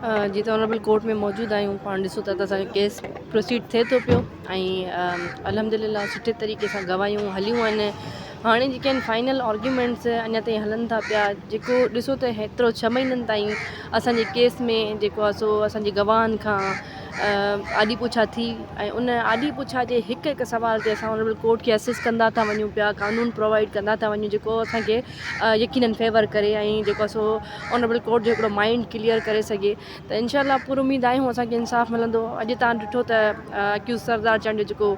जीअं त honourable court में मौजूदु आहियूं, पाण ॾिसूं था त असांजो केस प्रोसीड थिए थो पियो ऐं अल्हम्दुलिल्लाह सुठे तरीक़े सां गवाहियूं हलियूं आहिनि। हाणे जेके आहिनि फाइनल आर्ग्यूमेंट्स अञा ताईं हलनि था पिया, जेको ॾिसो त हेतिरो 6 महीननि ताईं असांजे केस में जेको आहे सो असांजे गवाहनि खां आॾी पुछा थी ऐं उन आॾी पुछा जे हिकु हिकु सवाल ते असां ऑनरेबल कोर्ट खे असिस कंदा था वञूं पिया, कानून प्रोवाइड कंदा था वञूं जेको असांखे यकीनन फेवर करे ऐं जेको आहे सो ऑनरेबल कोर्ट जो हिकिड़ो माइंड क्लियर करे सघे। त इंशाल्लाह पूरी उमेद आहियूं असांखे इंसाफ़ मिलंदो। अॼु तव्हां ॾिठो त अक्यूज़ सरदार चंड जेको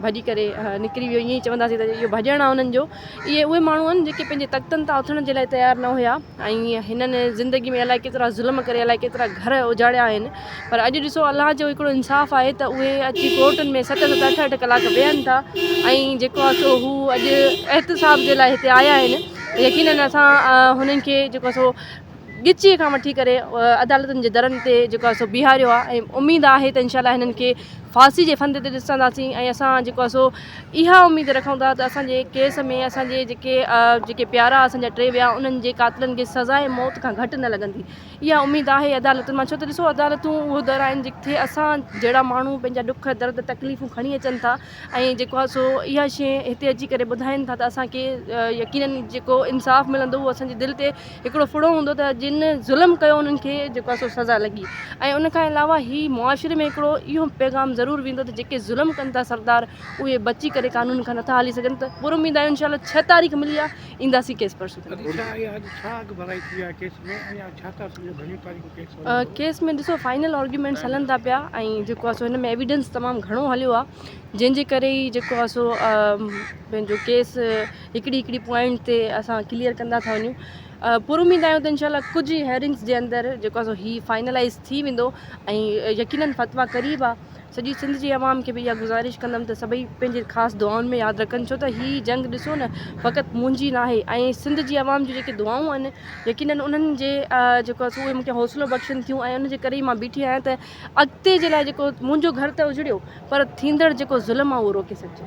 भॼी करे निकिरी वियो, ईअं ई चवंदासीं त इहो भॼणु आहे उन्हनि जो। इहे उहे माण्हू आहिनि जेके पंहिंजे तख़्तनि तां उथण जे लाइ तयारु न हुया ऐं हिननि ज़िंदगी में अलाए केतिरा ज़ुल्म करे, अलाए केतिरा घर उजाड़िया आहिनि, पर अॼु ॾिसो अलाह जो हिकिड़ो इंसाफ़ आहे त उहे अची कोर्टनि में 7-7, 8-8 कलाक वेहनि था ऐं जेको आहे सो हू अॼु एहतिसाब जे लाइ हिते आया आहिनि। यकीनन असां हुननि खे जेको आहे सो ॻिचीअ खां वठी करे अदालतुनि जे दरनि ते जेको आहे सो बीहारियो आहे ऐं उमेदु आहे त इंशाल्लाह हिननि खे फांसी जे फंदे ते ॾिसंदासीं ऐं असां जेको आहे सो इहा उमेदु रखूं था त असांजे केस में असांजे जेके प्यारा असांजा टे विया उन्हनि जे कातिलनि खे सज़ाए मौत खां घटि न लॻंदी। इहा उमेदु आहे अदालतुनि मां, छो त ॾिसो अदालतूं उहो दर आहिनि जिथे असां जहिड़ा माण्हू पंहिंजा ॾुख दर्द तकलीफ़ूं खणी अचनि था ऐं जेको आहे सो इहा शइ हिते अची करे ॿुधाइनि था त असांखे यकीनन जेको इंसाफ़ मिलंदो उहो असांजे दिलि ते हिकिड़ो फुड़ो हूंदो त जिन ज़ुल्म कयो उन्हनि खे जेको आहे सो सज़ा लॻी। ऐं उन खां अलावा ही मुआशिरे में हिकिड़ो इहो पैगाम ज़रूरु वेंदो त जेके ज़ुल्म कनि था सरदार उहे बची करे कानून खां नथा हली सघनि। त पूरी उमेदु आहे इंशाल्लाह 6 तारीख़ मिली आहे, ईंदासीं केस परसूं। केस में ॾिसो फाइनल आर्ग्यूमेंट्स हलनि था पिया ऐं जेको आहे सो हिन में एविडेंस तमामु घणो हलियो आहे, जंहिंजे करे ई जेको आहे सो पंहिंजो केस हिकिड़ी हिकिड़ी पॉइंट ते असां क्लियर कंदा था वञूं। पूरी उमेदु आहियूं त इंशाल्लाह कुझु हेयरिंग्स जे अंदरि जेको आहे सो ही फाइनलाइज़ थी वेंदो ऐं यकीनन फतवा क़रीब आहे। सॼी सिंध जी आवाम खे बि इहा गुज़ारिश कंदमि त सभई पंहिंजे ख़ासि दुआउनि में यादि रखनि, छो त हीअ जंग ॾिसो न फ़क़ति मुंहिंजी न आहे ऐं सिंध जी आवाम जी जेके दुआऊं आहिनि यकीनन उन्हनि जे जेको आहे सो उहे मूंखे हौसलो बख़्शनि थियूं ऐं उनजे करे ई मां बीठी आहियां त अॻिते जे लाइ जेको मुंहिंजो घर त उजड़ियो पर थींदड़ जेको ज़ुल्म आहे उहो रोके सघिजे।